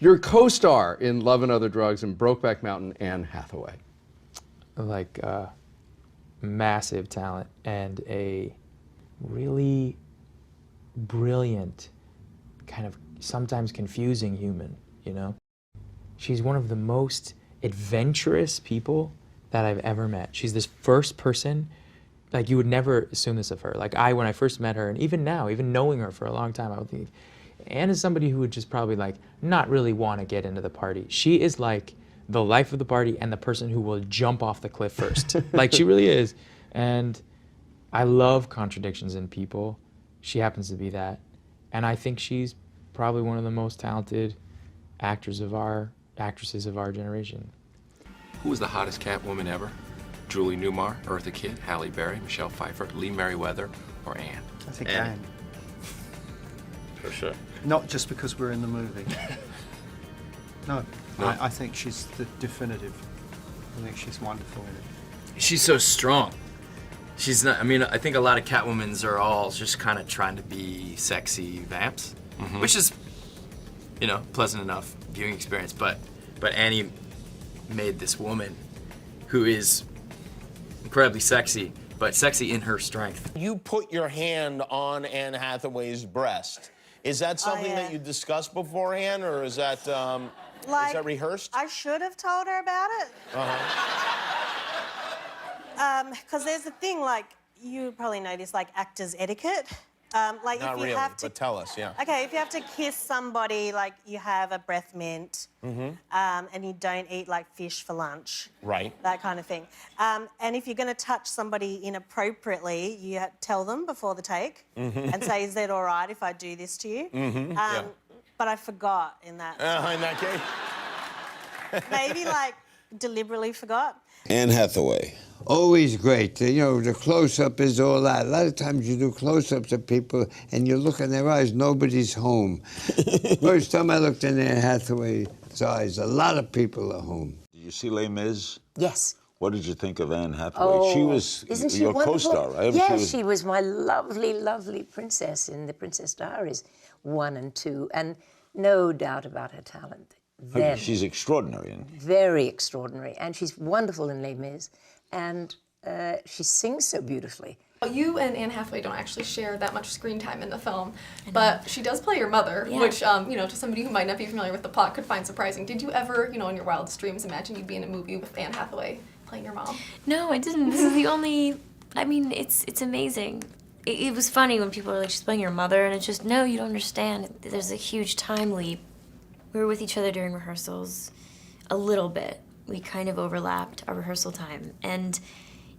Your co-star in Love and Other Drugs and Brokeback Mountain, Anne Hathaway. Like massive talent and a really brilliant, kind of sometimes confusing human, you know? She's one of the most adventurous people that I've ever met. She's this first person, like you would never assume this of her. Like when I first met her, and even now, even knowing her for a long time, I would think, Anne is somebody who would just probably like not really want to get into the party. She is like the life of the party and the person who will jump off the cliff first. Like she really is. And I love contradictions in people. She happens to be that. And I think she's probably one of the most talented actresses of our generation. Who was the hottest Catwoman ever? Julie Newmar, Eartha Kitt, Halle Berry, Michelle Pfeiffer, Lee Merriweather, or Anne? I think Anne. For sure. Not just because we're in the movie. No. I think she's the definitive. I think she's wonderful in it. She's so strong. She's not, I mean, I think a lot of Catwomans are all just kind of trying to be sexy vamps, which is, you know, pleasant enough viewing experience, but Annie made this woman who is incredibly sexy, but sexy in her strength. You put your hand on Anne Hathaway's breast. Is that something that you discussed beforehand, or is that, is that rehearsed? I should have told her about it. Because there's a thing, like, you probably know this, like actors' etiquette. Like Not if you really, have to, but tell us, yeah. Okay, if you have to kiss somebody, like you have a breath mint, and you don't eat like fish for lunch, Right. that kind of thing. And if you're going to touch somebody inappropriately, you tell them before the take and say, "Is that all right if I do this to you?" But I forgot in that. In that case. Maybe like deliberately forgot. Anne Hathaway. Always great. You know, the close-up is all that. A lot of times you do close-ups of people and you look in their eyes, nobody's home. First time I looked in Anne Hathaway's eyes, a lot of people are home. Did you see Les Mis? Yes. What did you think of Anne Hathaway? Oh, she was your co-star, right? Yes, she was my lovely, lovely princess in The Princess Diaries 1 and 2, and no doubt about her talent. Then. She's extraordinary. Very extraordinary, and she's wonderful in Les Mis, and she sings so beautifully. You and Anne Hathaway don't actually share that much screen time in the film, but she does play your mother, which, you know, to somebody who might not be familiar with the plot could find surprising. Did you ever, you know, in your wildest dreams imagine you'd be in a movie with Anne Hathaway playing your mom? No, I didn't. This is the only, I mean, it's amazing. It was funny when people were like, she's playing your mother, and it's just, no, you don't understand. There's a huge time leap. We were with each other during rehearsals a little bit. We kind of overlapped our rehearsal time. And,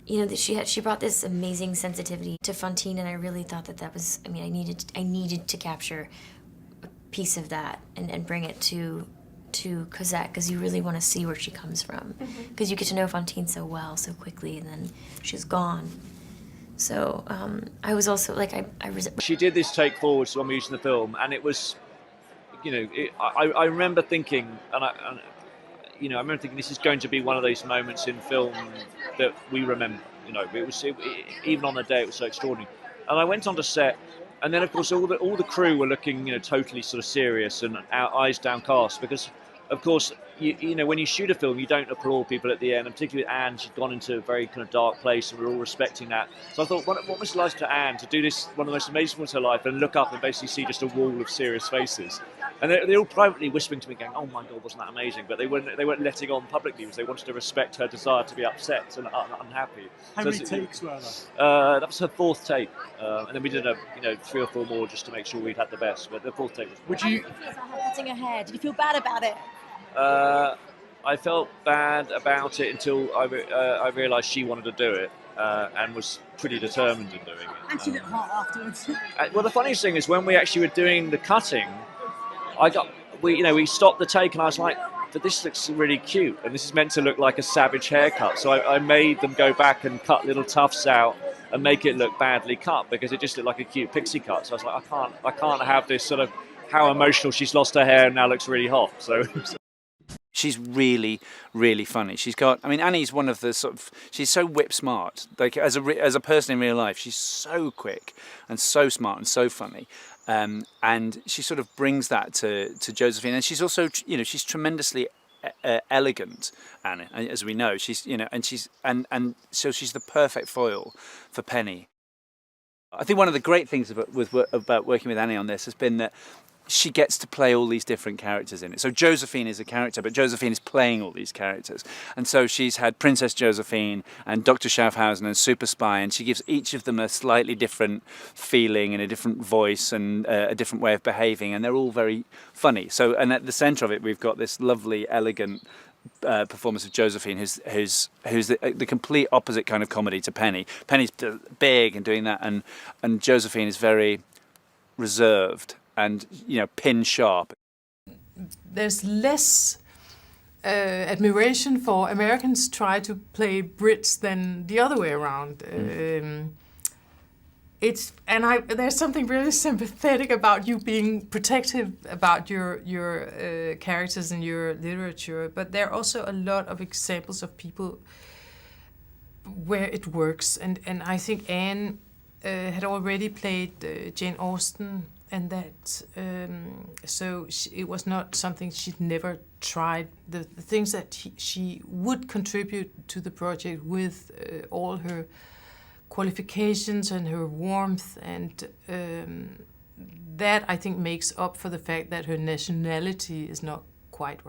you know, she brought this amazing sensitivity to Fantine, and I really thought that was, I mean, I needed to capture a piece of that and bring it to Cosette, because you really want to see where she comes from. Because you get to know Fantine so well, so quickly, and then she's gone. So I was also, like, She did this take forward when we used in the film, and it was, you know, I remember thinking, you know, I remember thinking this is going to be one of those moments in film that we remember. You know, even on the day it was so extraordinary. And I went onto set, and then of course all the crew were looking, you know, totally sort of serious and eyes downcast, because of course you know, when you shoot a film you don't applaud people at the end, and particularly Anne, she'd gone into a very kind of dark place and we're all respecting that. So I thought, what was it like to Anne to do this, one of the most amazing moments of her life, and look up and basically see just a wall of serious faces? And they're all privately whispering to me, going, "Oh my God, wasn't that amazing?" But they weren't letting on publicly, because they wanted to respect her desire to be upset and unhappy. How many takes were there? That was her fourth take, and then we did 3 or 4 more just to make sure we'd had the best. But the fourth take was. Would you? Cutting her hair. Did you feel bad about it? I felt bad about it until I realised she wanted to do it, and was pretty determined in doing it. And she looked hot afterwards. Well, the funniest thing is when we actually were doing the cutting, we stopped the take, and I was like, "But this looks really cute, and this is meant to look like a savage haircut." So I made them go back and cut little tufts out and make it look badly cut, because it just looked like a cute pixie cut. So I was like, I can't have this sort of how emotional she's lost her hair and now looks really hot. So. She's really, really funny. She's got, I mean, Annie's one of the sort of, she's so whip smart. Like as a person in real life, she's so quick and so smart and so funny. and she sort of brings that to Josephine, and she's also, you know, she's tremendously elegant, Anne, as we know. She's, you know, and so she's the perfect foil for Penny. I think one of the great things about working with Annie on this has been that she gets to play all these different characters in it. So Josephine is a character, but Josephine is playing all these characters. And so she's had Princess Josephine and Dr. Schaffhausen and Super Spy, and she gives each of them a slightly different feeling and a different voice and a different way of behaving, and they're all very funny. So, and at the centre of it, we've got this lovely, elegant performance of Josephine, who's the complete opposite kind of comedy to Penny. Penny's big and doing that, and Josephine is very reserved and, you know, pin sharp. There's less admiration for Americans try to play Brits than the other way around. There's something really sympathetic about you being protective about your characters in your literature, but there are also a lot of examples of people where it works, and I think Anne had already played Jane Austen, and that it was not something she'd never tried. The things that she would contribute to the project with all her qualifications and her warmth, and that I think makes up for the fact that her nationality is not quite right.